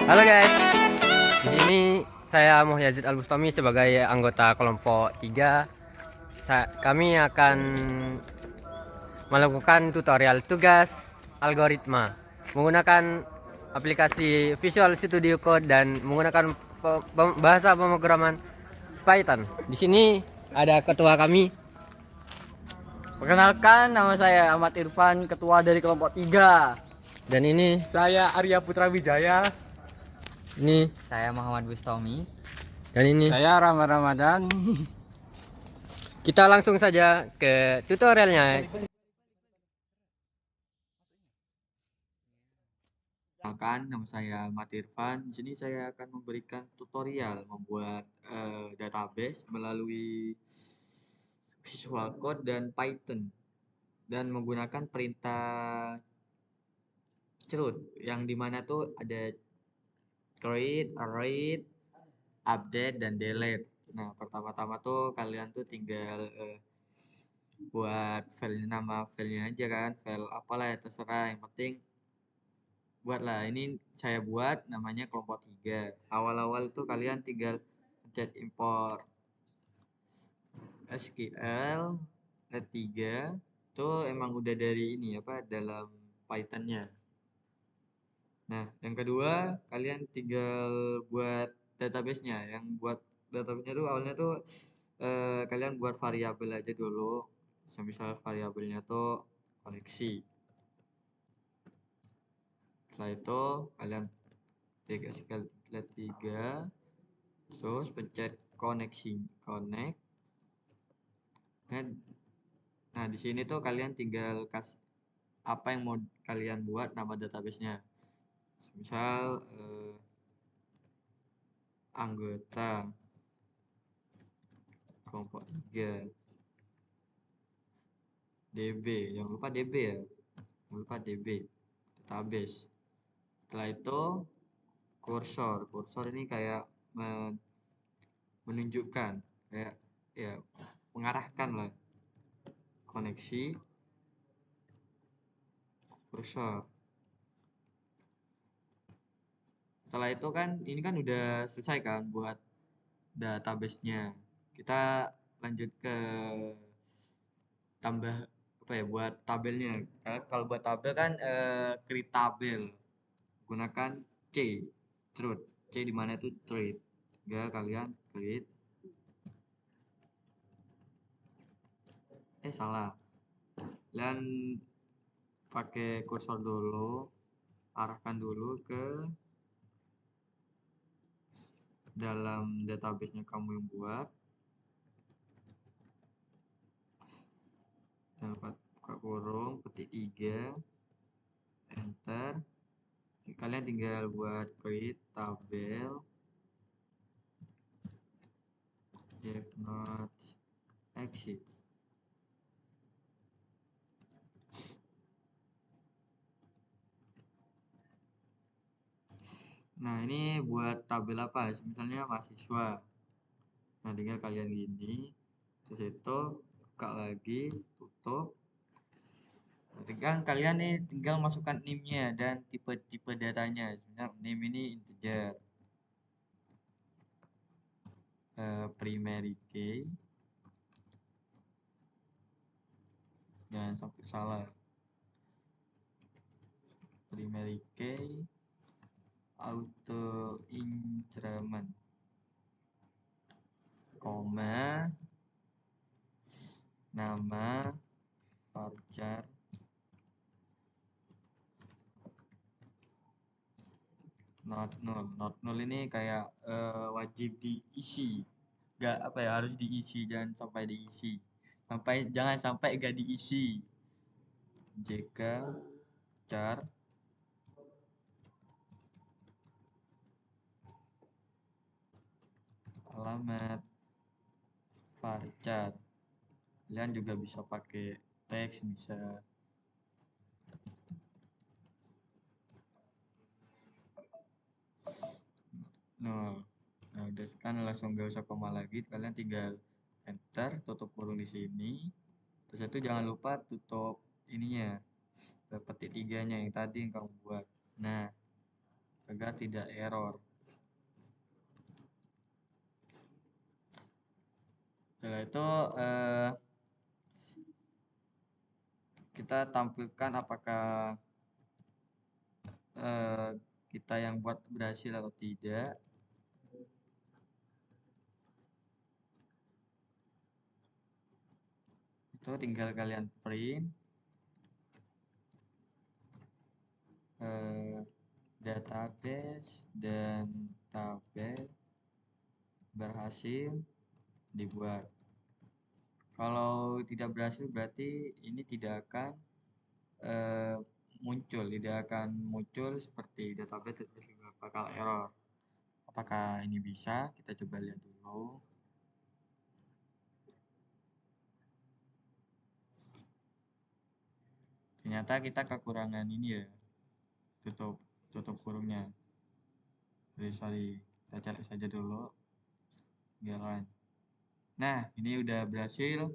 Halo guys, di sini saya Muhyazid Al Bustami sebagai anggota kelompok 3. Kami akan melakukan tutorial tugas algoritma menggunakan aplikasi Visual Studio Code dan menggunakan bahasa pemrograman Python. Di sini ada ketua kami. Perkenalkan, nama saya Ahmad Irfan, ketua dari kelompok 3. Dan ini Saya Arya Putra Wijaya. ini Saya Muhammad Bustomi. dan ini. Saya Rama Ramadan. Kita langsung saja ke tutorialnya. Perkenalkan, nama saya Ahmad Irfan. Di sini saya akan memberikan tutorial membuat database melalui Visual Code dan Python dan menggunakan perintah CRUD yang dimana tuh ada create, read, update, dan delete. Nah, pertama-tama tuh kalian tuh tinggal buat nama filenya aja kan, file apalah ya terserah, yang penting buatlah. Ini saya buat namanya kelompok 3. Awal-awal tuh kalian tinggal pencet import SQL let 3 tuh emang udah dari ini apa dalam Pythonnya. Nah, yang kedua kalian tinggal buat database-nya. Yang buat database-nya tuh awalnya tuh kalian buat variabel aja dulu. Misal variabelnya tuh koneksi. Setelah itu kalian ketik SQL let 3, terus pencet koneksi connect. Nah, di sini tuh kalian tinggal kasih apa yang mau kalian buat nama database-nya. Misal anggota kelompok 3 DB, jangan lupa DB ya, jangan lupa DB database. Setelah itu kursor ini kayak menunjukkan, kayak ya mengarahkan lah, koneksi kursor. Setelah itu kan ini kan udah selesai kan buat database-nya. Kita lanjut ke tambah apa ya, buat tabelnya. Kalau buat tabel kan create tabel gunakan truth. C di mana itu trade. Tinggal kalian create, salah, kalian pakai kursor dulu, arahkan dulu ke dalam database-nya kamu yang buat, dan buka kurung, petik 3, enter. Kalian tinggal buat create tabel if not exit. Nah, ini buat tabel apa? Misalnya mahasiswa. Nah, tinggal kalian gini, terus itu buka lagi, tutup. Nanti kan kalian nih tinggal masukkan NIM-nya dan tipe-tipe datanya. Sebenarnya NIM ini integer, primary key, jangan sampai salah, primary key, auto increment, koma, nama varchar, not null ini kayak wajib diisi, nggak apa ya, harus diisi, jangan sampai diisi, jangan sampai nggak diisi. JK char alamat varchar. Kalian juga bisa pakai teks, bisa nol. Nah, udah kan langsung gak usah koma lagi, kalian tinggal enter, tutup kurung di sini. Terus itu jangan lupa tutup ininya, petik 3-nya yang tadi yang kamu buat. Nah, agar tidak error. Setelah itu kita tampilkan apakah kita yang buat berhasil atau tidak. Itu tinggal kalian print database dan tabel berhasil dibuat. Kalau tidak berhasil berarti ini tidak akan tidak akan muncul seperti database bakal error. Apakah ini bisa? Kita coba lihat dulu. Ternyata kita kekurangan ini ya, tutup kurungnya. Sorry, kita cari saja dulu. Biar Nah, ini udah berhasil.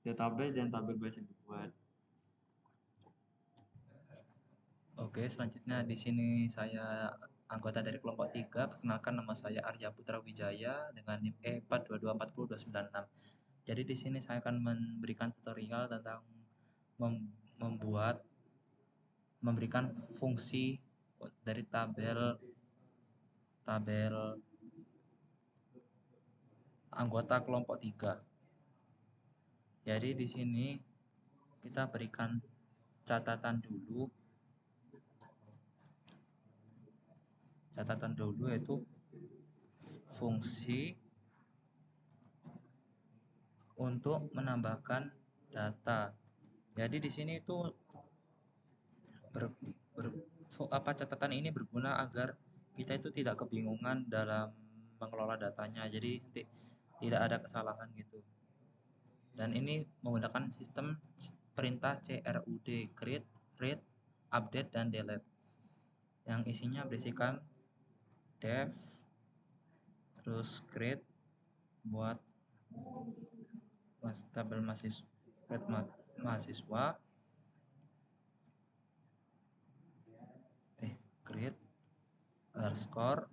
Database dan tabel berhasil dibuat. Oke, selanjutnya di sini saya anggota dari kelompok 3. Perkenalkan, nama saya Arya Putra Wijaya dengan NIM E42240296. Jadi di sini saya akan memberikan tutorial tentang memberikan fungsi dari tabel anggota kelompok 3. Jadi di sini kita berikan catatan dulu yaitu fungsi untuk menambahkan data. Jadi di sini itu catatan ini berguna agar kita itu tidak kebingungan dalam mengelola datanya. Jadi nanti tidak ada kesalahan gitu. Dan ini menggunakan sistem perintah CRUD, create, read, update, dan delete. Yang isinya berisikan def, terus create buat tabel mahasiswa, create underscore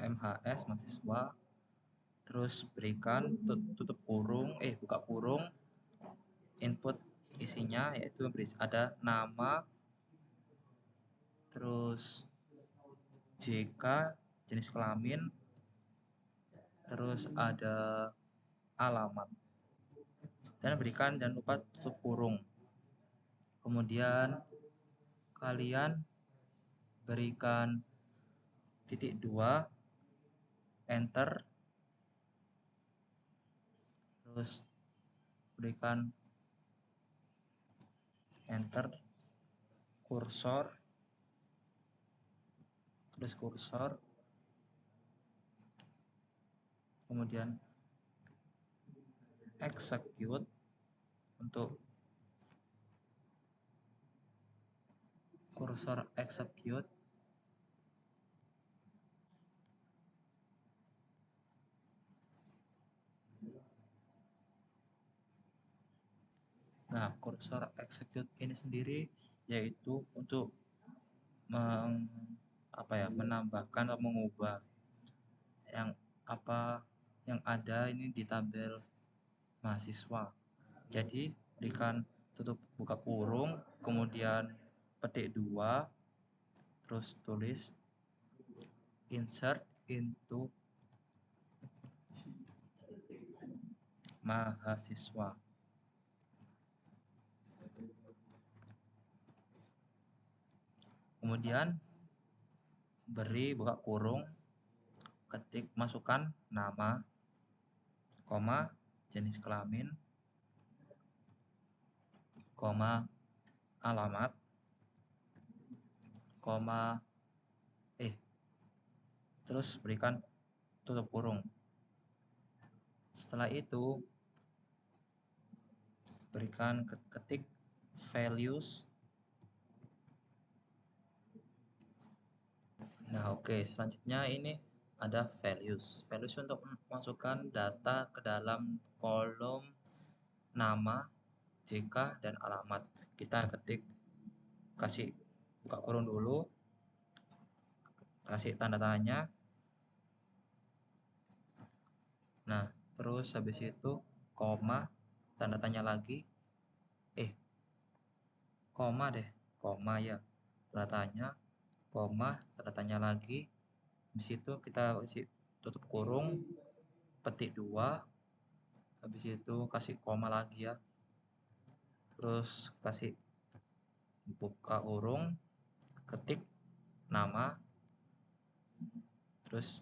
MHS mahasiswa, terus berikan tutup kurung, buka kurung, input isinya yaitu ada nama, terus JK jenis kelamin, terus ada alamat, dan berikan jangan lupa tutup kurung. Kemudian kalian berikan titik 2, enter, terus berikan enter, kursor, kemudian execute untuk kursor execute. Nah, kursor execute ini sendiri yaitu untuk menambahkan atau mengubah yang ada ini di tabel mahasiswa. Jadi berikan buka kurung, kemudian petik 2, terus tulis insert into mahasiswa. Kemudian beri buka kurung, masukkan nama, koma, jenis kelamin, koma, alamat, koma, terus berikan tutup kurung. Setelah itu berikan ketik values. Nah, oke, selanjutnya ini ada values untuk memasukkan data ke dalam kolom nama, JK, dan alamat. Kita kasih buka kurung dulu, kasih tanda tanya. Nah, terus habis itu koma, tanda tanya lagi. Koma deh, koma ya. Tanda tanya, koma, tanda tanya lagi. Habis itu kita kasih tutup kurung, petik 2. Habis itu kasih koma lagi ya. Terus kasih buka kurung, ketik nama, terus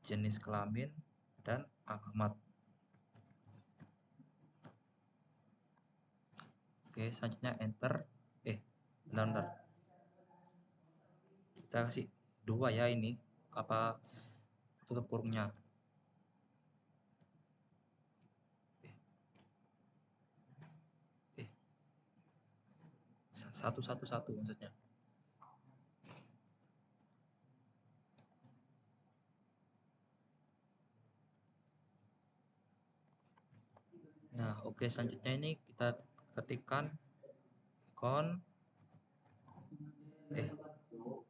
jenis kelamin dan alamat. Oke, selanjutnya enter. Bentar. Kita kasih 2 ya ini apa tutup kurungnya. Satu maksudnya. Nah, oke, selanjutnya ini kita ketikkan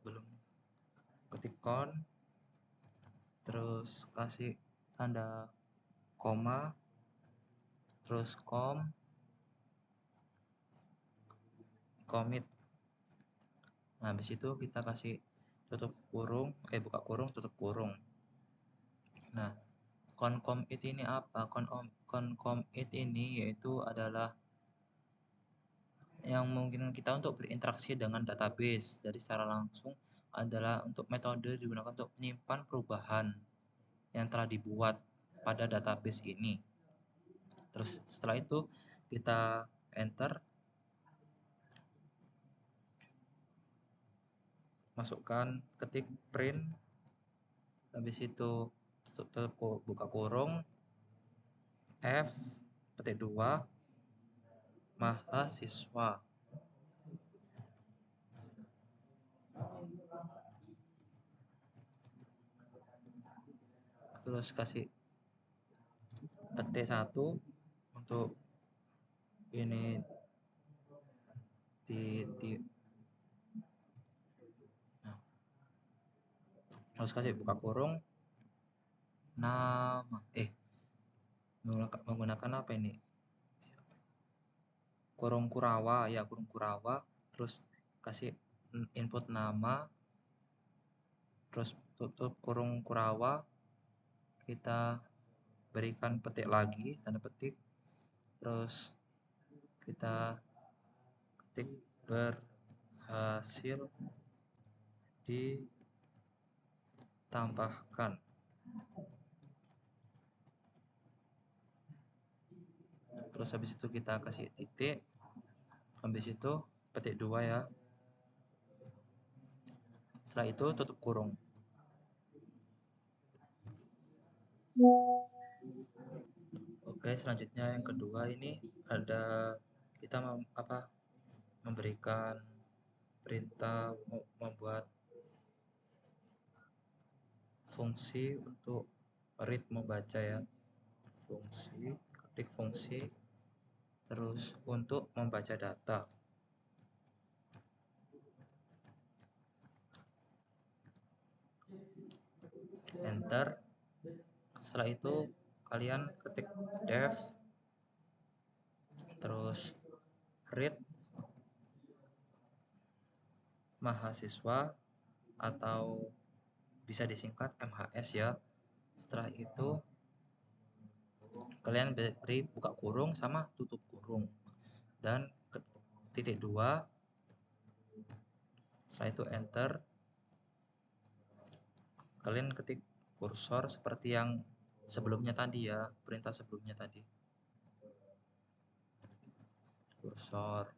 belum ketik terus kasih tanda koma, terus commit. Nah, habis itu kita kasih tutup kurung, buka kurung, tutup kurung. Nah, concommit ini apa? Concommit ini yaitu adalah yang memungkinkan kita untuk berinteraksi dengan database. Jadi secara langsung adalah untuk metode digunakan untuk menyimpan perubahan yang telah dibuat pada database ini. Terus setelah itu kita enter, masukkan, ketik print, habis itu tutup buka kurung, F, petik 2, mahasiswa. Terus kasih petik 1 untuk ini nah, terus kasih buka kurung nama menggunakan apa ini, kurung kurawa ya, kurung kurawa. Terus kasih input nama, terus tutup kurung kurawa, kita berikan petik lagi, tanda petik, terus kita ketik berhasil ditambahkan. Terus habis itu kita kasih titik, habis itu petik 2 ya. Setelah itu tutup kurung. Oke, selanjutnya yang kedua ini ada kita memberikan perintah membuat fungsi untuk read, membaca ya. Fungsi, ketik fungsi, terus untuk membaca data. Enter. Setelah itu kalian ketik def, terus read mahasiswa atau bisa disingkat MHS ya. Setelah itu kalian beri buka kurung sama tutup kurung dan titik 2. Setelah itu enter, kalian ketik kursor seperti yang sebelumnya tadi ya, perintah sebelumnya tadi, kursor.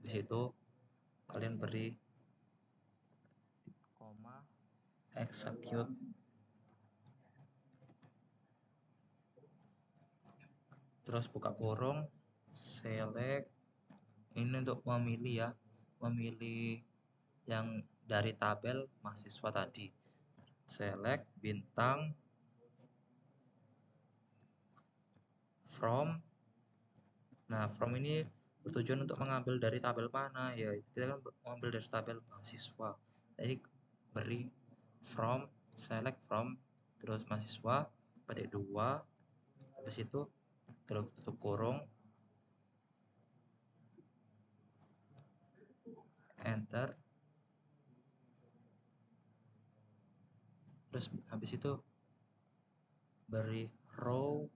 Di situ kalian beri koma, execute, terus buka kurung, select, ini untuk memilih ya, memilih yang dari tabel mahasiswa tadi. Select bintang from. Nah, from ini bertujuan untuk mengambil dari tabel mana ya, kita kan mengambil dari tabel mahasiswa. Jadi beri from, select from, terus mahasiswa, petik 2, habis itu tutup kurung, enter, terus habis itu beri rows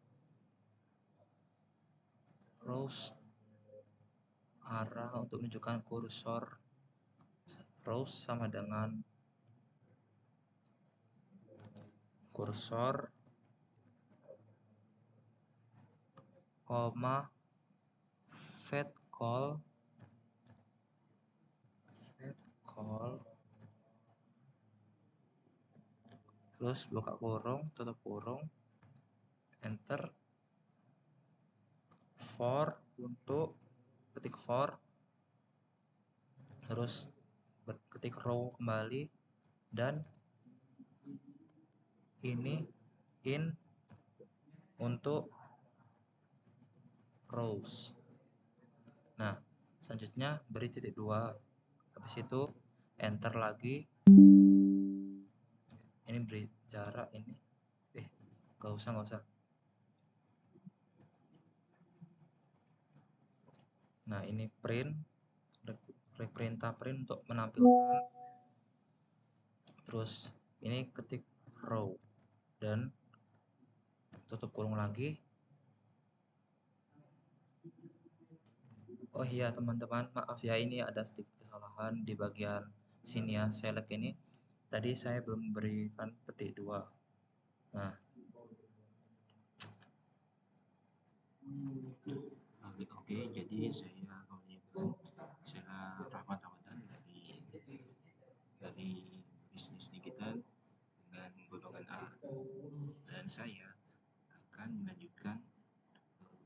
arah untuk menunjukkan kursor. Rows sama dengan kursor, koma, fat call, terus buka kurung, tutup kurung, enter, for untuk ketik for, terus ketik row kembali, dan ini in untuk rows. Nah, selanjutnya beri titik 2, habis itu enter lagi, ini beri jarak ini, gak usah. Nah, ini print, perintah print untuk menampilkan, terus ini ketik row dan tutup kurung lagi. Oh iya teman-teman, maaf ya, ini ada sedikit kesalahan di bagian sini ya, select ini tadi saya belum memberikan petik 2. Nah, Oke, jadi saya Rahmat Ramadan dari bisnis digital dengan golongan A, dan saya akan melanjutkan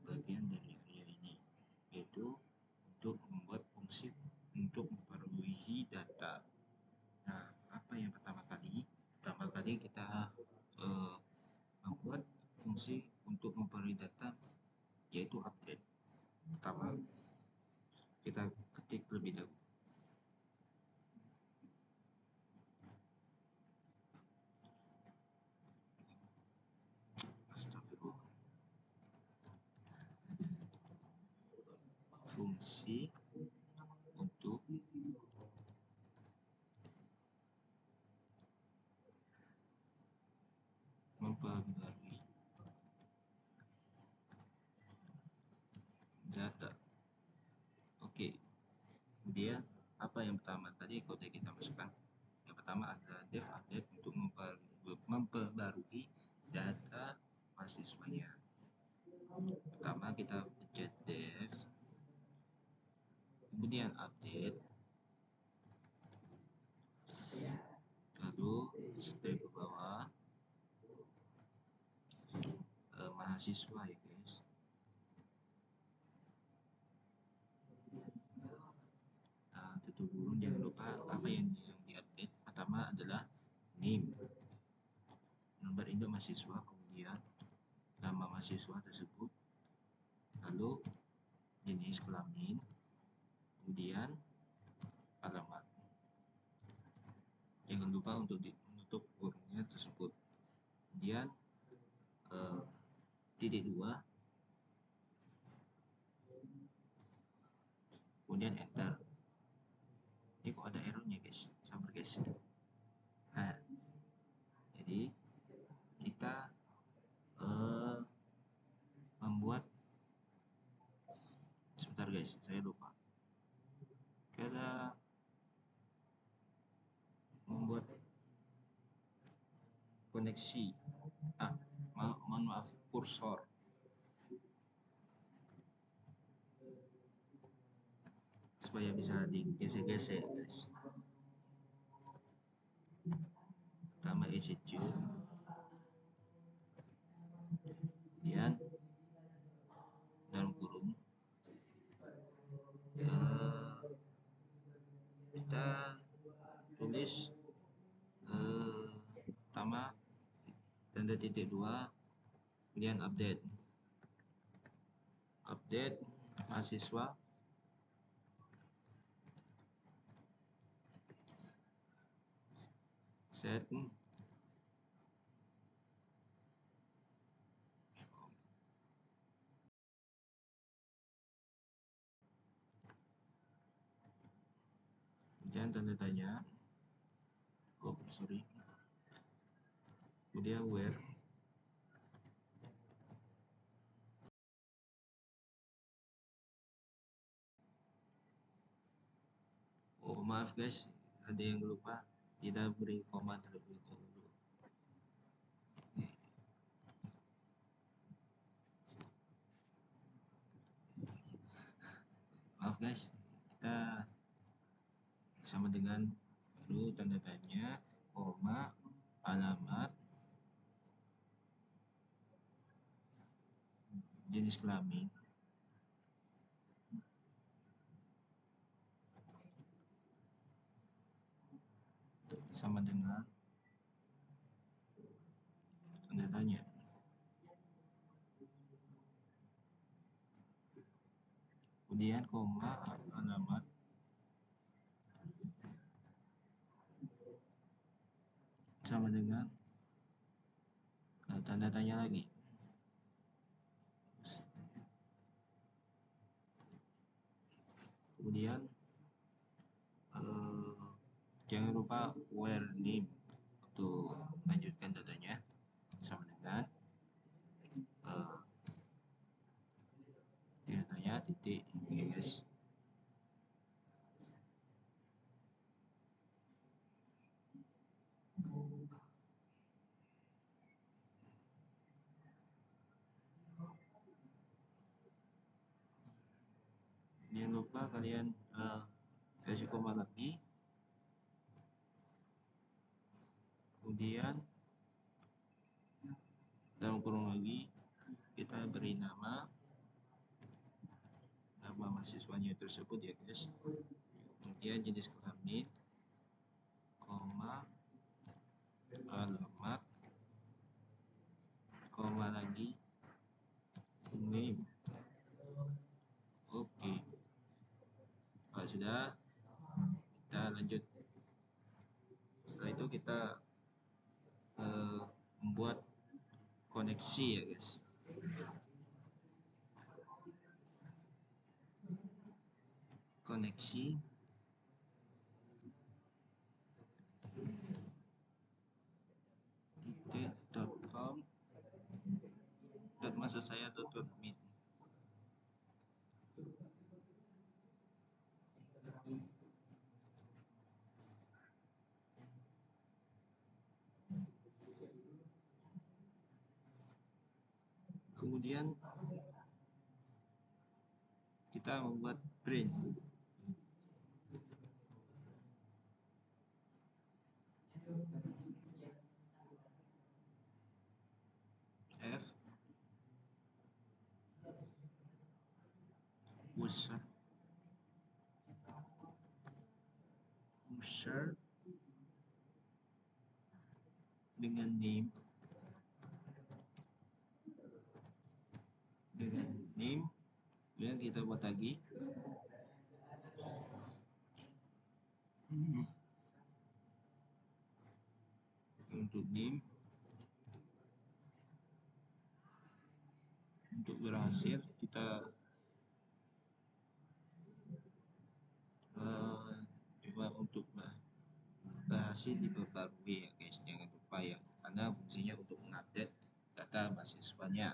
bagian dari area ini, yaitu untuk membuat fungsi untuk memperoleh data. Nah, apa yang pertama kali? Pertama kali kita membuat fungsi untuk memperoleh data, yaitu update. Pertama, kita ketik terlebih dahulu. Astagfirullah. Fungsi untuk memperbarui data. Oke, kemudian apa yang pertama tadi kode kita masukkan? Yang pertama adalah dev update untuk memperbarui data mahasiswanya. Pertama kita pencet dev, kemudian update, lalu setelah ke bawah mahasiswa ya guys. Tutup kurung, jangan lupa apa yang diupdate. Pertama adalah name, nomor induk mahasiswa, kemudian nama mahasiswa tersebut, lalu jenis kelamin, kemudian alamat. Jangan lupa untuk menutup kurungnya tersebut. Kemudian titik 2, kemudian enter. Ini kok ada errornya guys, sabar guys. Nah, jadi kita membuat, sebentar guys, saya lupa. Kita membuat koneksi, mohon maaf, kursor. Supaya bisa digesek-gesek guys. Pertama execute, kemudian dalam kurung kita tulis pertama tanda titik 2, kemudian update mahasiswa, set. Kemudian tanda tanya. Oh, sorry. Kemudian where. Oh, maaf guys, ada yang lupa, tidak beri koma terlebih dahulu. Maaf guys, kita sama dengan baru tanda tanya, koma, alamat, jenis kelamin, sama dengan tanda tanya. Kemudian koma, alamat, sama dengan tanda tanya lagi. Kemudian jangan lupa where name untuk lanjutkan datanya, sama dengan tanya titik, guys. Jangan lupa kalian kasih koma lagi. Kemudian dalam kurung lagi kita beri nama mahasiswanya tersebut ya guys. Kemudian jenis kelamin, koma, alamat, koma lagi, name. Oke. Kalau sudah, kita lanjut. Setelah itu kita membuat koneksi ya guys. Koneksi titik.com maksud saya .meet. Kemudian kita membuat print. F user dengan name kemudian kita buat lagi untuk name. Untuk berhasil kita coba untuk berhasil diperbarui ya guys, jangan lupa ya, karena fungsinya untuk mengupdate data mahasiswanya.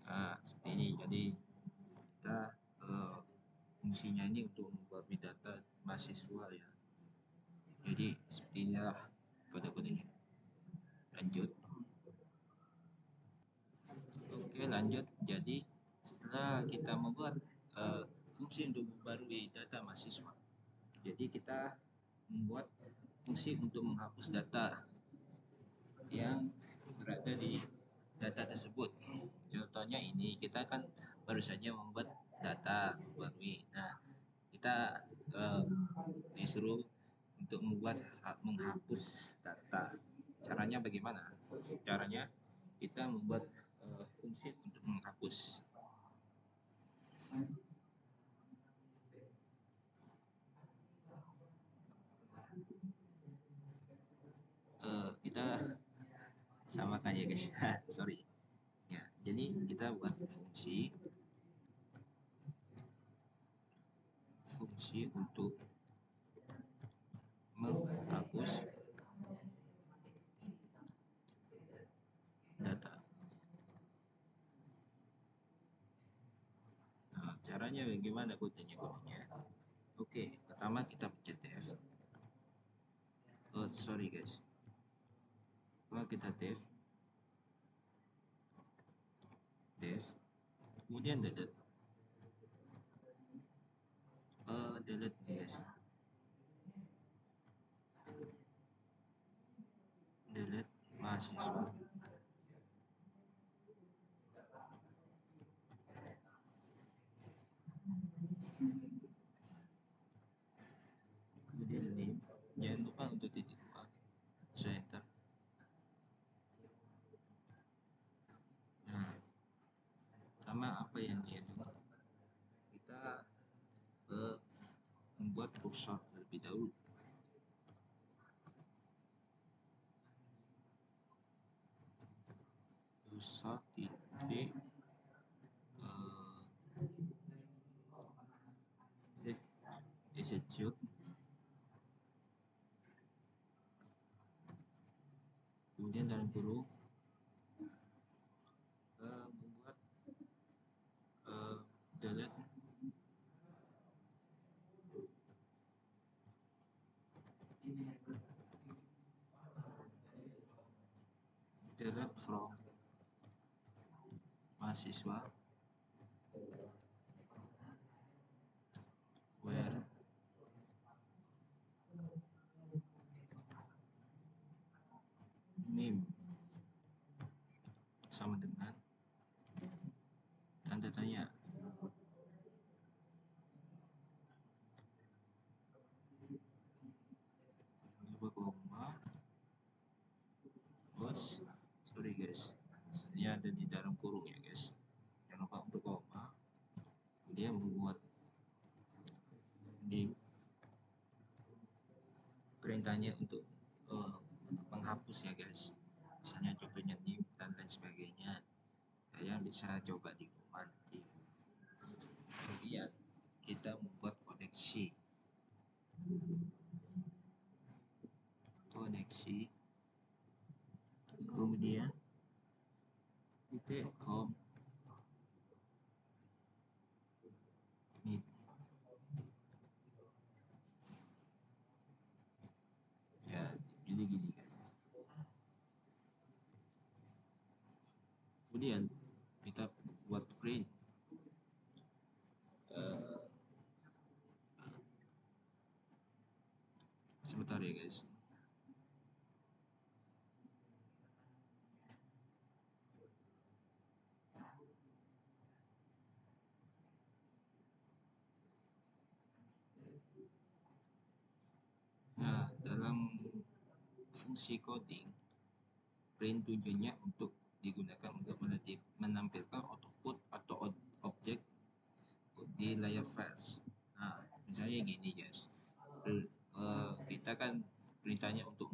Nah, seperti ini. Jadi kita fungsinya ini untuk memperbarui data mahasiswa ya. Jadi seperti inilah kode-kodenya. Lanjut. Oke, lanjut. Jadi setelah kita membuat fungsi untuk memperbarui data mahasiswa, jadi kita membuat fungsi untuk menghapus data yang berada di data tersebut. Contohnya ini, kita kan baru saja membuat data memperbarui. Nah, kita disuruh untuk menghapus data. Caranya bagaimana? Caranya kita membuat fungsi fungsi untuk menghapus. Kita samakan ya guys. Sorry ya, jadi kita buat fungsi untuk menghapus data. Nah, caranya bagaimana kodenya? Oke, pertama kita pencet def. Sorry guys, pertama kita def, kemudian delete, guys, delete mahasiswa. Kemudian name, jangan lupa untuk titik dua, so enter. Nah, pertama apa yang dia itu, kita membuat kursor terlebih dahulu. Kursor titik execute, kemudian dalam kurung membuat delete from mahasiswa where name sama dengan tanda tanya. Dua koma, bos, sorry guys, ini ada di dalam kurung ya guys, jangan lupa untuk koma, kemudian membuat di perintahnya untuk menghapus ya guys, misalnya contohnya nim dan lain sebagainya. Kalian bisa coba di rumah nanti. Kemudian kita membuat koneksi, kemudian titik com meet. Ya, jadi gini guys. Kemudian kita buat print sebentar ya guys. Nah, dalam fungsi coding, print tujuannya untuk digunakan untuk menampilkan output atau objek di layar files. Nah, misalnya gini guys, kita kan perintahnya untuk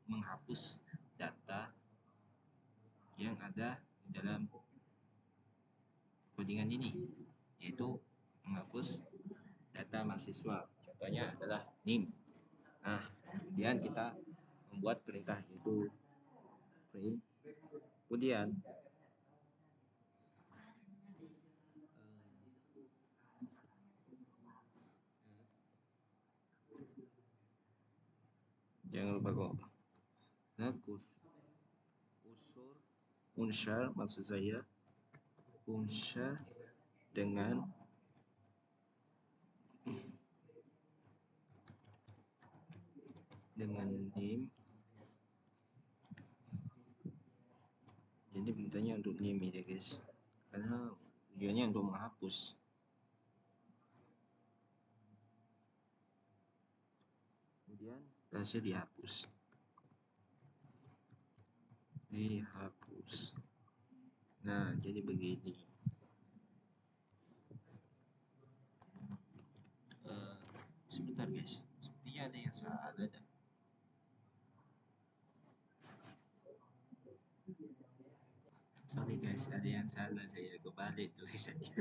menghapus data yang ada di dalam codingan ini, yaitu menghapus data mahasiswa, contohnya adalah NIM. Nah, kemudian kita membuat perintah itu print, kemudian jangan lupa kok. Nah, kursor unsur, maksud saya unsur dengan name. Jadi perintahnya untuk name ya guys, karena tujuannya untuk menghapus. Kemudian berhasil dihapus. Nah, jadi begini. Eh, Sebentar guys, sepertinya ada yang salah dah. Sorry guys, ada yang salah, saya kebalik tulisannya.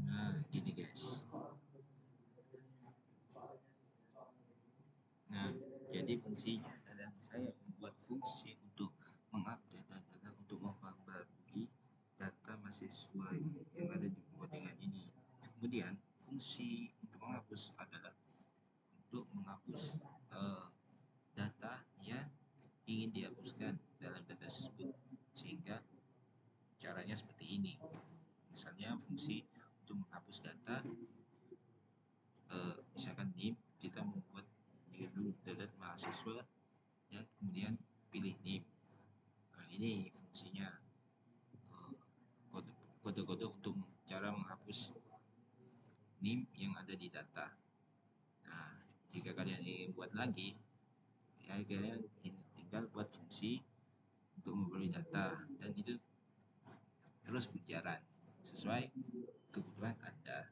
Nah, gini guys. Nah, jadi fungsinya adalah saya membuat fungsi untuk mengupdate data untuk memperbarui data mahasiswa yang ada di kepentingan ini. Kemudian fungsi untuk menghapus adalah untuk menghapus data yang ingin dihapuskan dalam data tersebut, sehingga caranya seperti ini. Misalnya fungsi untuk menghapus data, misalkan NIM, kita membuat dulu data mahasiswa dan kemudian pilih NIM. Nah, ini fungsinya, kode-kode untuk cara menghapus NIM yang ada di data. Nah, jika kalian ingin buat lagi, ya kalian tinggal buat fungsi untuk memberi data, dan itu terus berjalan sesuai kebutuhan Anda.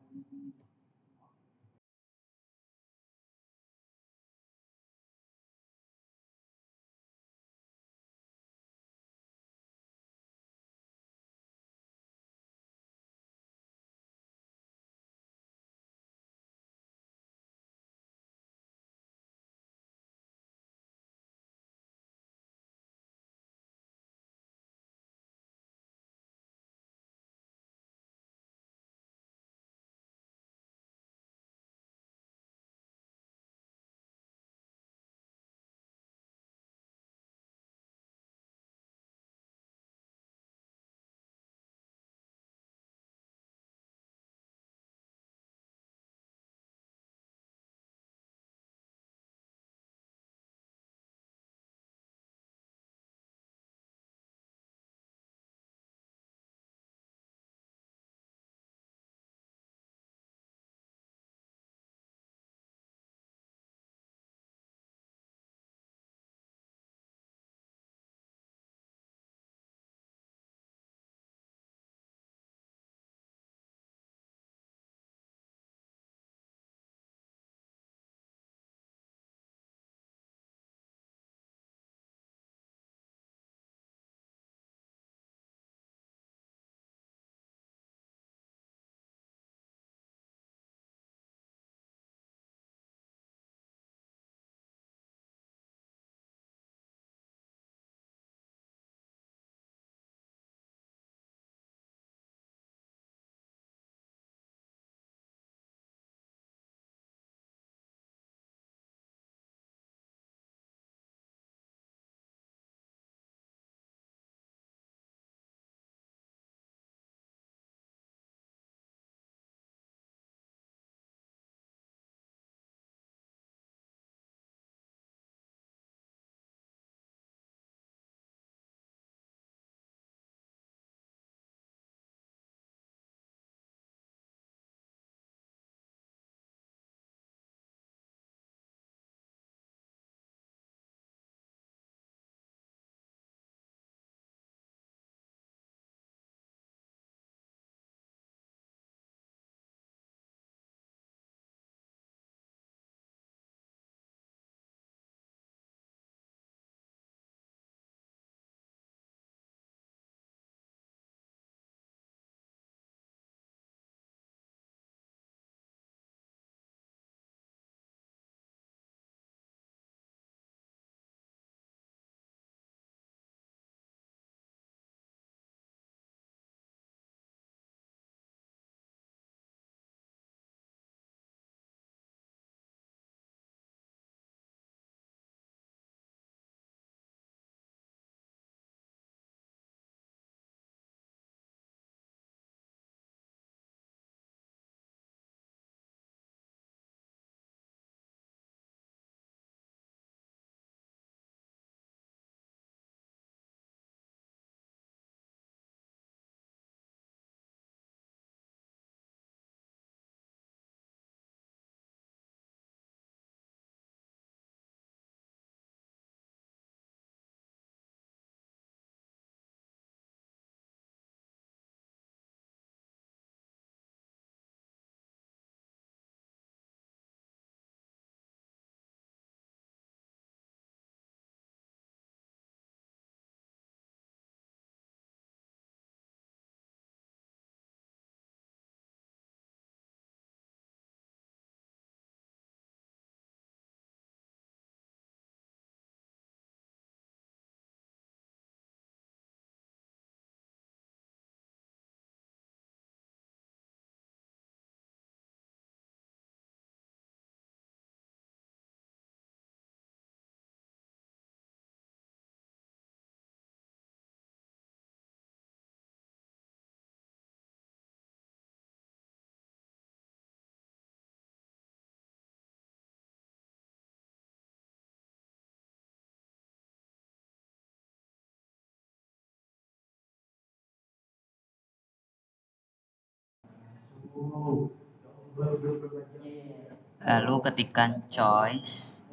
Lalu ketikkan choice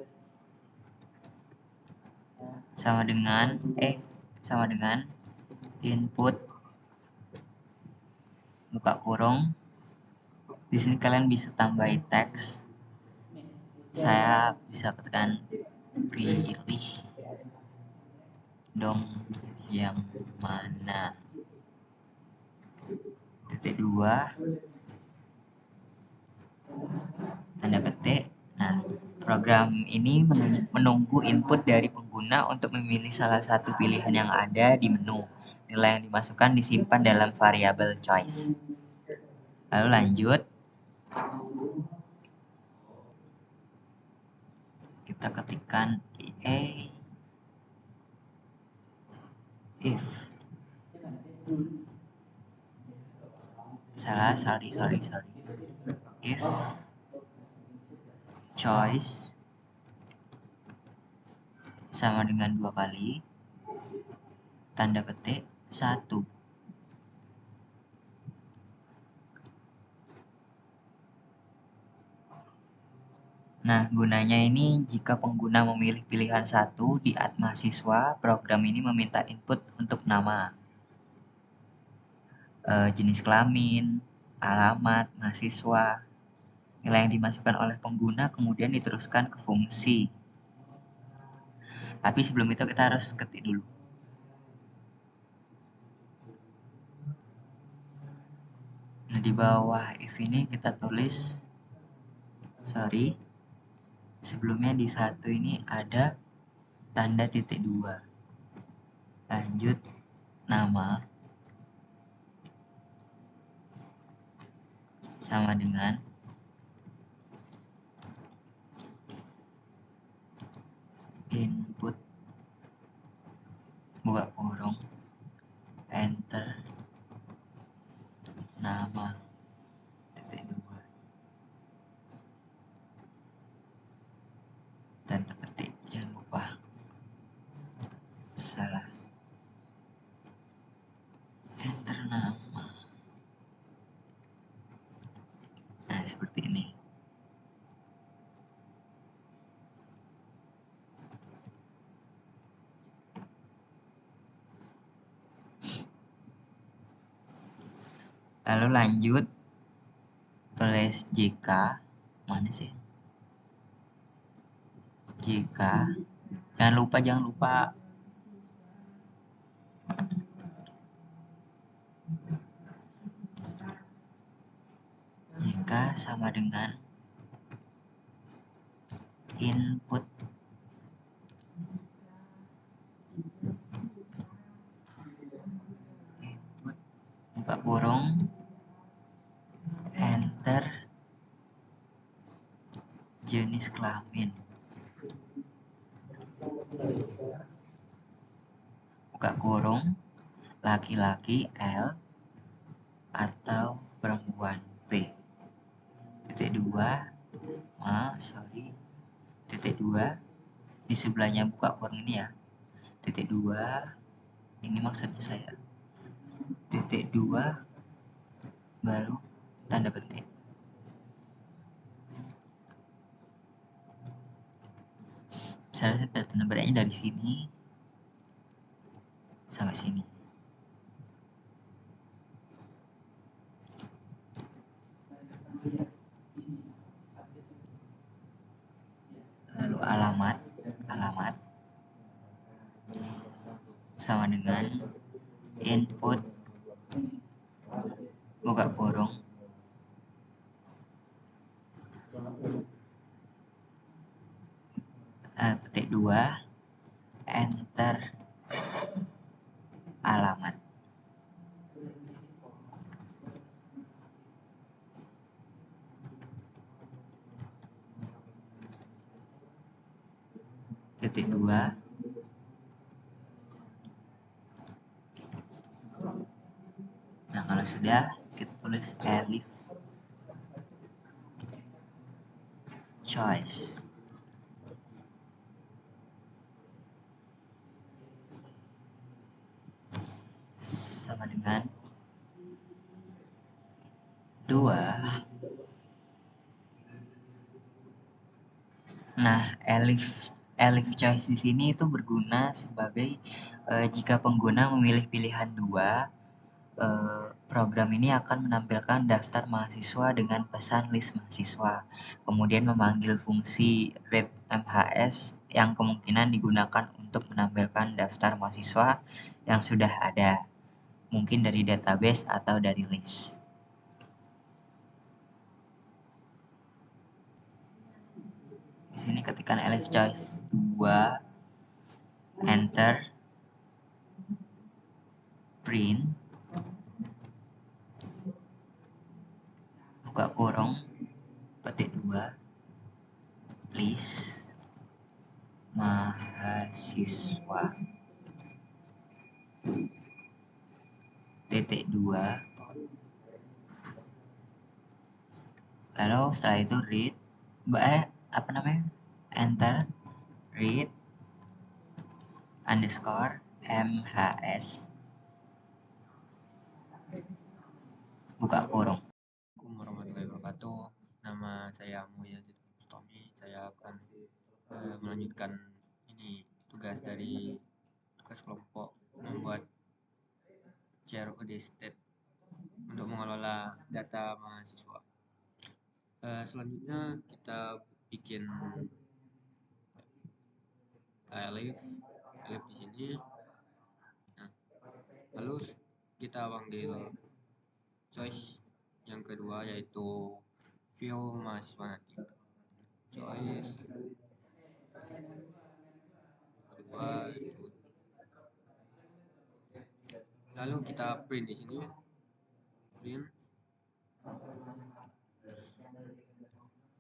sama dengan input buka kurung. Di sini kalian bisa tambahin teks. Saya bisa ketikkan pilih dong yang mana. Titik 2 tanda petik. Nah, program ini menunggu input dari pengguna untuk memilih salah satu pilihan yang ada di menu. Nilai yang dimasukkan disimpan dalam variabel choice. Lalu lanjut. Kita ketikkan if if choice sama dengan 2 kali tanda petik 1. Nah, gunanya ini jika pengguna memilih pilihan 1 di mahasiswa, program ini meminta input untuk nama, jenis kelamin, alamat mahasiswa. Nilai yang dimasukkan oleh pengguna kemudian diteruskan ke fungsi. Tapi sebelum itu kita harus ketik dulu. Nah, di bawah if ini kita tulis sebelumnya di 1 ini ada tanda titik 2. Lanjut nama sama dengan input buka kurung enter nama titik 2 tanda petik, jangan lupa salah, enter nama. Nah, seperti ini. Lalu lanjut tulis jika mana sih? Jika jangan lupa jika sama dengan input buka kurung enter jenis kelamin buka kurung laki-laki L atau perempuan P. Titik 2 titik 2 di sebelahnya buka kurung ini ya. Titik 2 ini maksudnya saya. Titik 2 baru tanda petik. Saya sudah tanda petiknya dari sini sampai sini. Lalu alamat sama dengan input buka kurung petik 2 enter alamat. Titik 2 nah, kalau sudah kita tulis elif choice sama dengan 2. Nah, elif choice di sini itu berguna sebagai jika pengguna memilih pilihan 2, program ini akan menampilkan daftar mahasiswa dengan pesan list mahasiswa, kemudian memanggil fungsi read MHS yang kemungkinan digunakan untuk menampilkan daftar mahasiswa yang sudah ada, mungkin dari database atau dari list. Di sini ketikkan elif choice 2, enter, print, buka kurung, petik 2, list mahasiswa, titik 2, lalu setelah itu read, enter, read underscore MHS, buka kurung. Assalamualaikum warahmatullahi wabarakatuh. Nama saya Muhyazid Mustomi. Saya akan melanjutkan tugas kelompok membuat CRUD state untuk mengelola data mahasiswa. Selanjutnya kita bikin elif di sini. Nah, lalu kita panggil choice yang kedua, yaitu view mahasiswa nanti. Choice kedua itu. Lalu kita print di sini, print.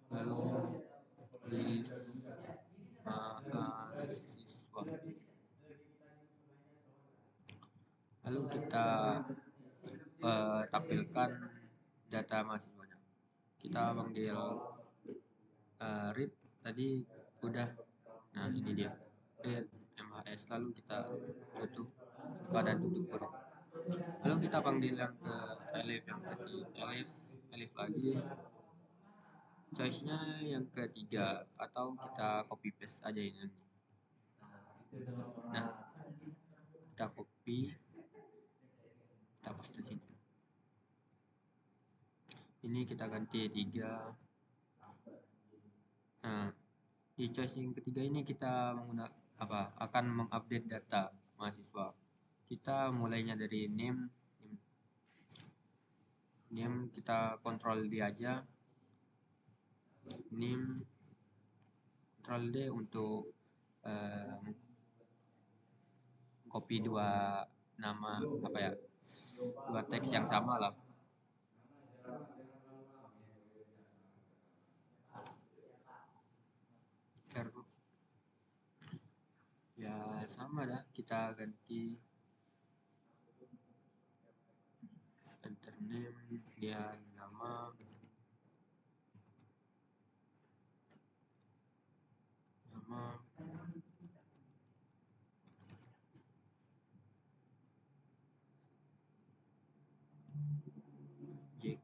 Lalu list mahasiswa. Lalu kita tampilkan data mahasiswanya. Kita panggil read tadi udah. Nah, ini dia read MHS, lalu kita tutup pada tutup kurung. Lalu kita panggil yang ke elif yang ketiga, elif lagi, choice-nya yang ketiga, atau kita copy paste aja ini. Nah, kita copy, kita paste di sini. Ini kita ganti 3. Nah, di choice yang ketiga ini kita akan mengupdate data mahasiswa. Kita mulainya dari name kita kontrol D aja, name kontrol D untuk copy dua nama, dua teks yang sama lah. Ya sama dah, kita ganti enter name, dia nama JK.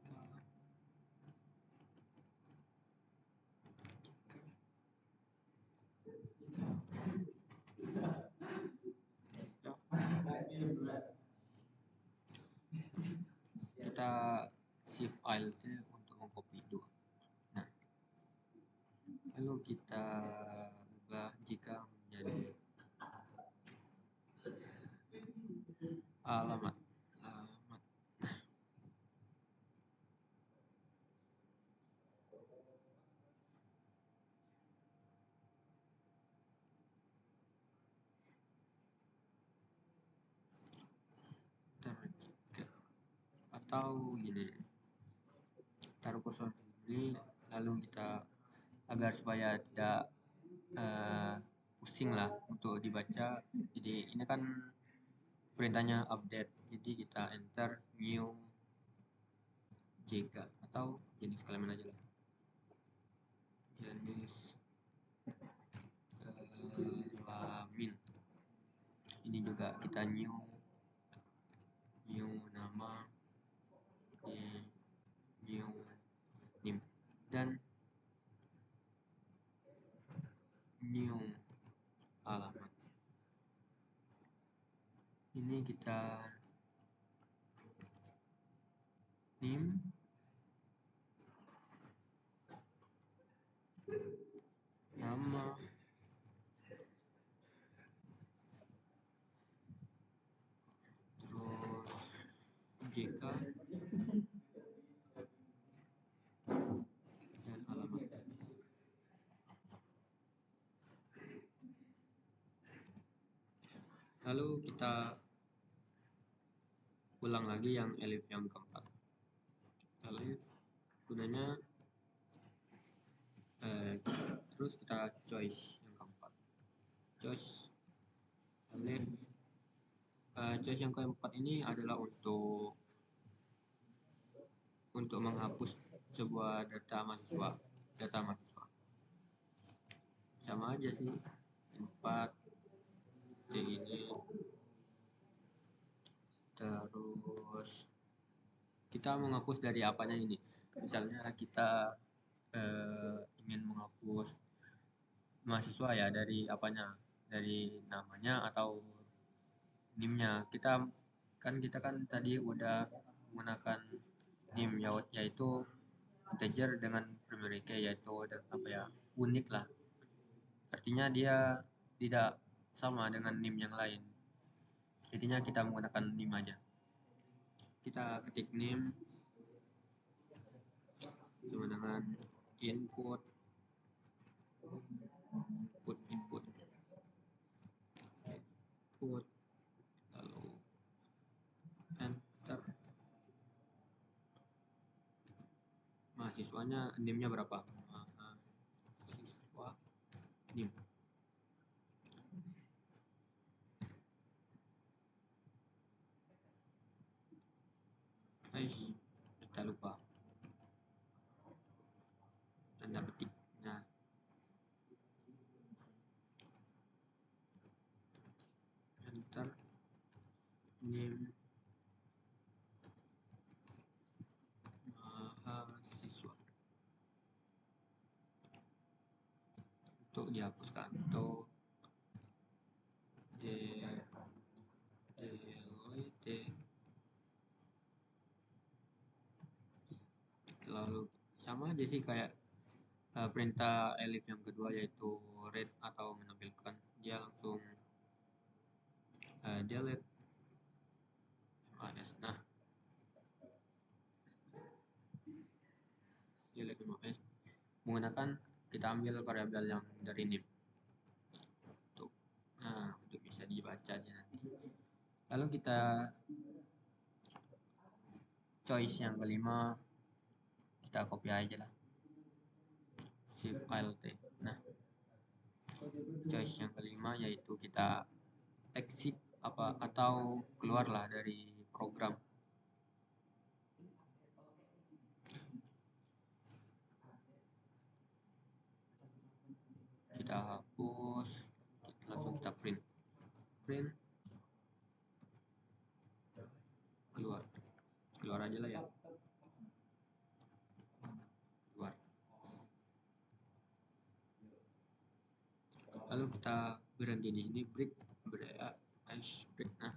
Kita save file untuk mengcopy dua. Nah, lalu kita ubah jika menjadi alamat. Atau gini, taruh kursor ini, lalu kita agar supaya tidak pusing lah untuk dibaca. Jadi ini kan perintahnya update, jadi kita enter new JK atau jenis kelamin aja lah, jenis kelamin. Ini juga kita new nama, new nim, dan new alamat. Ini kita nim, nama, terus JK dan alamat. Lalu kita ulang lagi yang elif yang keempat. Elif gunanya terus kita choice yang keempat. Choice elif. Choice yang keempat ini adalah untuk menghapus sebuah data mahasiswa. Sama aja sih. 4 ini terus kita menghapus dari apanya ini. Misalnya kita ingin menghapus mahasiswa ya, dari apanya, dari namanya atau nimnya. Kita kan tadi udah menggunakan nim yaitu integer dengan primary key, yaitu apa ya, unik lah, artinya dia tidak sama dengan nim yang lain. Intinya kita menggunakan nim aja. Kita ketik nim sama dengan input lalu enter. Mahasiswanya nimnya berapa? Mahasiswa nim. Kita lupa tanda petik. Nah, enter nim mahasiswa. Untuk dihapuskan atau delete. Lalu sama aja sih kayak perintah elif yang kedua, yaitu read atau menampilkan. Dia langsung delete mas. Nah, delete mas menggunakan, kita ambil variabel yang dari nim untuk bisa dibaca nanti. Lalu kita choice yang kelima, kita copy aja lah, shift alt. Nah, choice yang kelima yaitu kita exit atau keluarlah dari program. Kita hapus, langsung kita print keluar aja lah ya, keluar. Lalu kita berhenti di sini, break. Nah,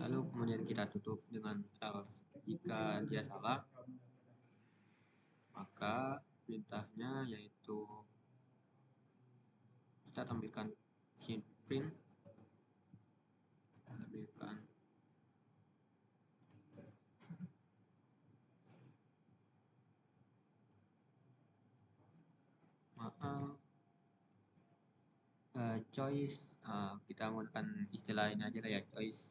lalu kemudian kita tutup dengan else. Jika dia salah, maka perintahnya yaitu kita tampilkan print, tampilkan choice. Kita menggunakan istilah ini aja lah ya, choice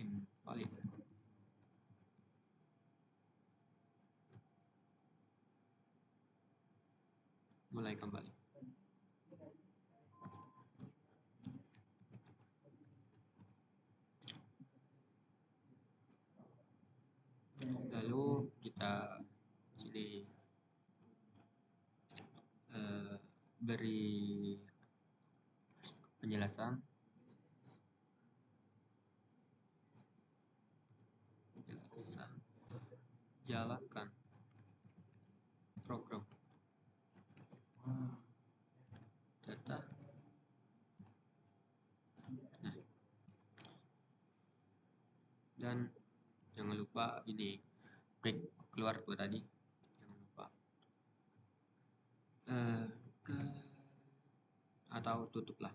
invalid. Mulai kembali. Lalu kita sini beri penjelasan jalankan program data. Nah, dan jangan lupa ini break keluar tuh tadi, jangan lupa ke atau tutuplah,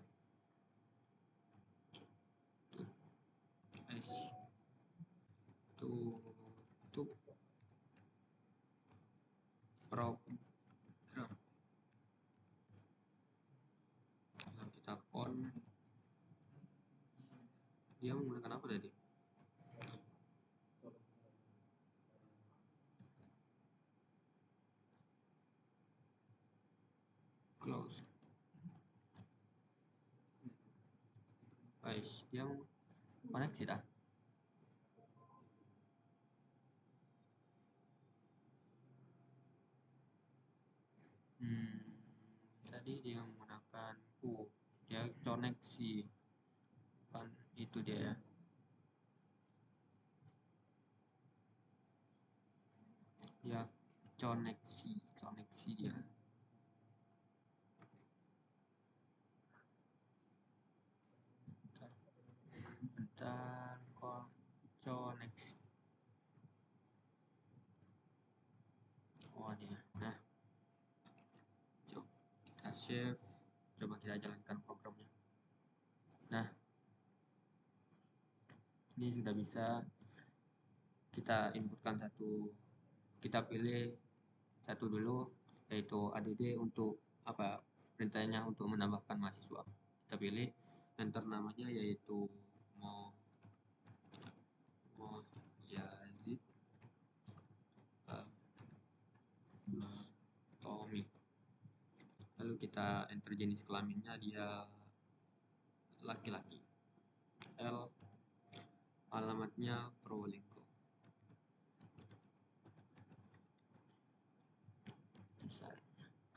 tutup program. Kalau kita on, dia menggunakan apa tadi? Close. Guys, dia koneksi dah. Tadi dia menggunakan dia koneksi, kan itu dia ya. Dia koneksi dia. Bentar, koneksi. Oh dia. Nah, coba kita save, coba kita jalankan programnya. Nah, ini sudah bisa. Kita inputkan satu, kita pilih satu dulu, yaitu add untuk apa, perintahnya untuk menambahkan mahasiswa. Kita pilih, enter namanya yaitu Yazid Tommy. Lalu kita enter jenis kelaminnya, dia laki-laki. L, alamatnya Probolinggo.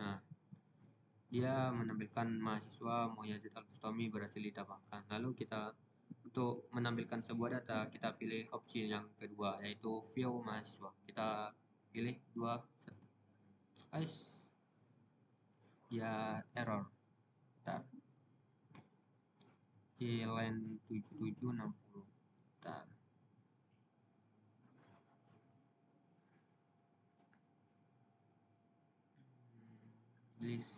Nah, dia menampilkan mahasiswa Yazid Al-Bustami berhasil ditambahkan. Lalu kita untuk menampilkan sebuah data, kita pilih opsi yang kedua, yaitu view mahasiswa. Kita pilih dua, guys, ya error. Bentar. Di line 7760. Bentar. List.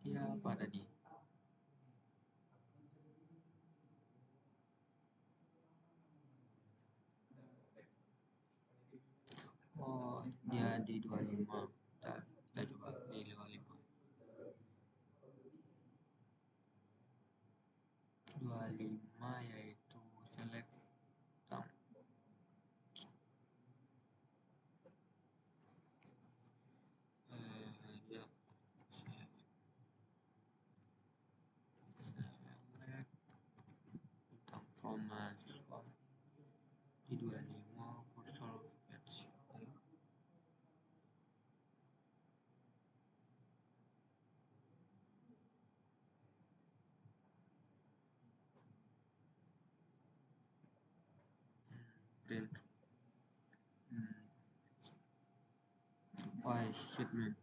Ya apa tadi? Oh, dia di 25. Kita coba di 55. 25 yaitu select town. Dia select tentang from mahasiswa di 25 cursor page. Print. Why shit man.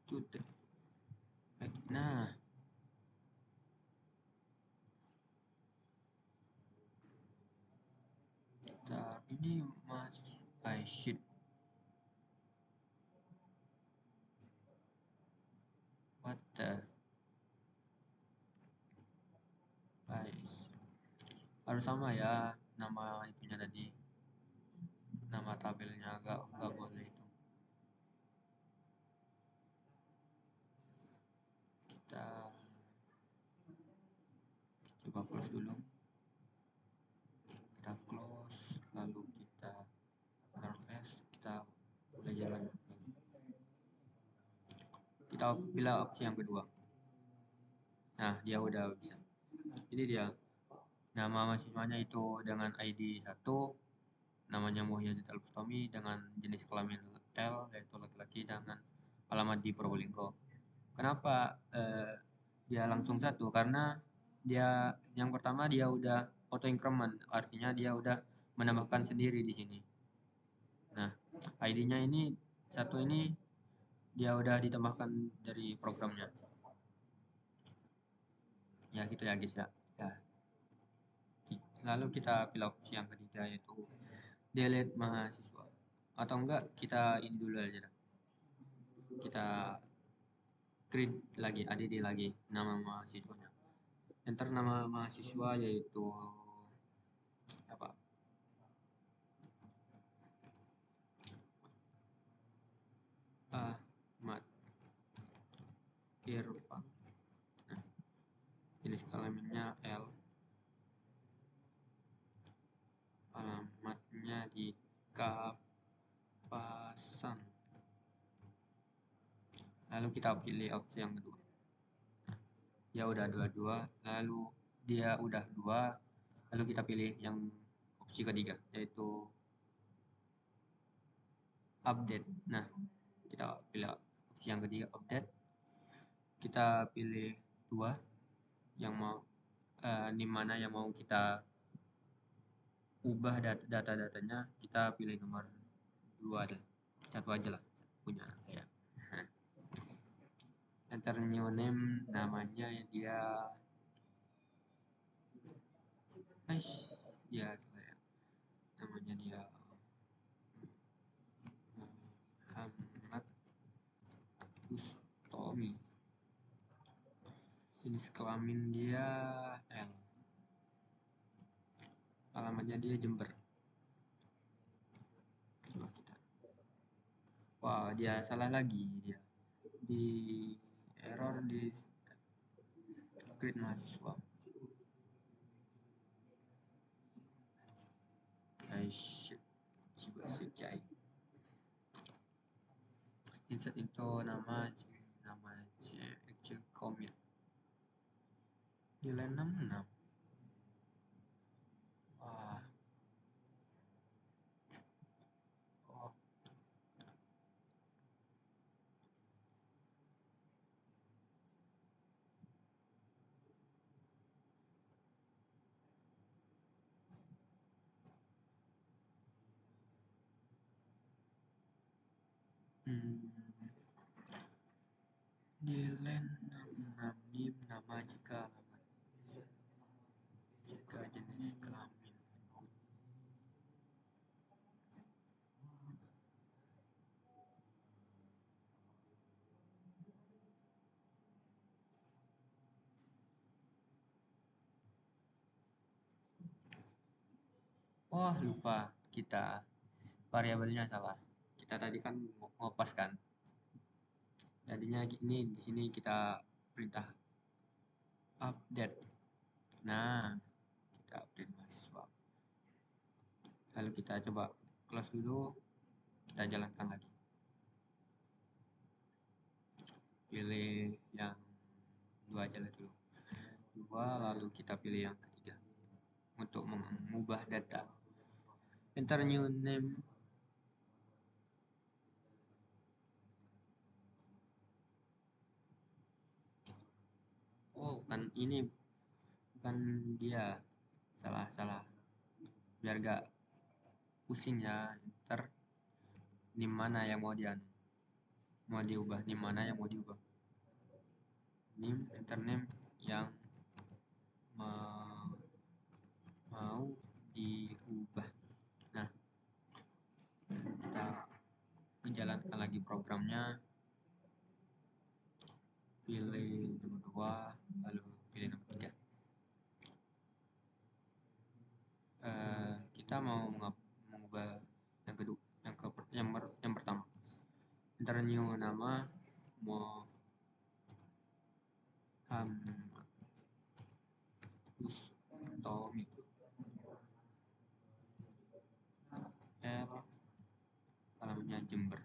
Today. Nah, ini mahasiswa shit. What the guys, harus sama ya nama itunya tadi, nama tabelnya agak boleh itu. Kita coba close dulu, kita close, lalu kita Ctrl S, kita mulai jalan lagi. Kita pilih opsi yang kedua. Nah, dia udah bisa. Ini dia nama mahasiswanya itu dengan ID 1, namanya Muhyiddin Al-Bustami dengan jenis kelamin L yaitu laki-laki dengan alamat di Probolinggo. Kenapa dia langsung 1? Karena dia yang pertama dia udah auto increment, artinya dia udah menambahkan sendiri di sini. Nah, ID-nya ini 1 ini dia udah ditambahkan dari programnya. Ya gitu ya guys ya. Lalu kita pilih opsi yang ketiga yaitu delete mahasiswa. Atau enggak kita ini dulu aja dah. Kita create lagi, add lagi nama mahasiswanya. Enter nama mahasiswa yaitu apa? Ahmad Irfan. Nah, jenis kelaminnya L. Alamatnya di Kapasan. Lalu kita pilih opsi yang kedua. Nah, dia udah dua, lalu dia udah 2, lalu kita pilih yang opsi ketiga yaitu update. Nah, kita pilih opsi yang ketiga update. Kita pilih 2 yang mau di mana yang mau kita ubah data-datanya, kita pilih nomor 2 deh. 1 aja lah punya saya. Enter new name, namanya dia namanya dia Muhammad Bustami. Jenis kelamin dia L. Alamatnya dia Jember. Coba kita. Wah, dia salah lagi dia. Di error di create mahasiswa. Sejai. Insert itu nama commit. Nilai 66. Wah. Oh. Nilai 66 nim nama jika alamat. Jika jenis kelamin. Oh, lupa kita variabelnya salah. Kita tadi kan ngopas kan. Jadinya ini di sini kita perintah update. Nah, kita update mahasiswa. Lalu kita coba close dulu. Kita jalankan lagi. Pilih yang 2 aja lah dulu. 2, lalu kita pilih yang ketiga untuk mengubah data. Enter new name. Oh, bukan ini, bukan dia. Salah. Biar gak pusing ya. Enter nim mana yang mau diubah, nim mana yang mau diubah. Nim, enter name yang mau diubah. Nah, kita jalankan lagi programnya. Pilih nomor 2, lalu pilih nomor 3. Kita mau mengubah yang kedua, yang pertama. Enter new nama Muhammad Bustami. L, alamatnya Jember.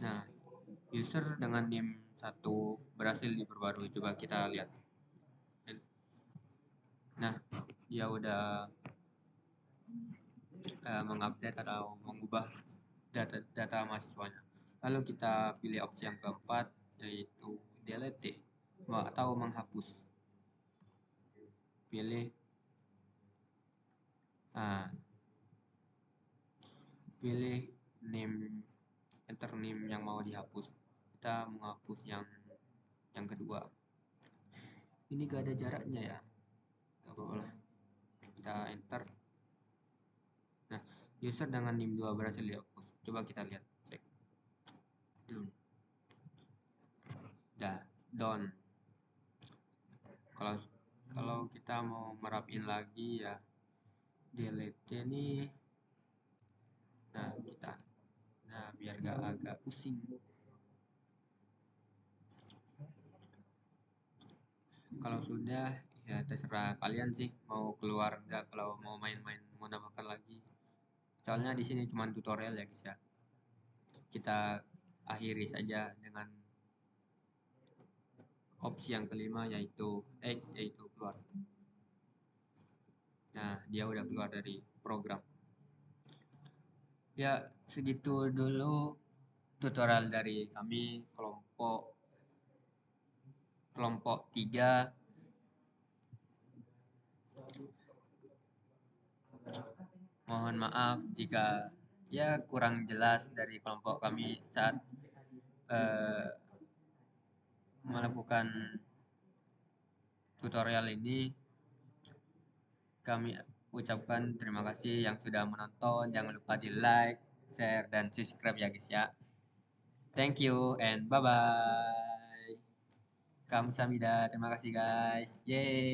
Nah, user dengan NIM 1 berhasil diperbarui. Coba kita lihat. Nah, dia udah mengupdate atau mengubah data mahasiswanya. Lalu kita pilih opsi yang keempat, yaitu delete atau menghapus. Pilih pilih name, enter name yang mau dihapus. Kita menghapus yang kedua. Ini gak ada jaraknya ya, gak apa-apa lah, kita enter. Nah, user dengan NIM 2 berhasil dihapus. Coba kita lihat, cek. Done. Kalau kita mau merapin lagi ya delete nih. Nah, biar gak agak pusing. Kalau sudah, ya terserah kalian sih mau keluar nggak, kalau mau main-main, mau nambahkan lagi. Soalnya di sini cuma tutorial ya guys ya. Kita akhiri saja dengan opsi yang kelima, yaitu X, yaitu keluar. Nah, dia udah keluar dari program. Ya, segitu dulu tutorial dari kami kelompok 3. Mohon maaf jika ya kurang jelas dari kelompok kami saat melakukan tutorial ini. Kami ucapkan terima kasih yang sudah menonton. Jangan lupa di like, share, dan subscribe ya guys ya. Thank you and bye bye. Kamsahamnida. Terima kasih guys. Yeay.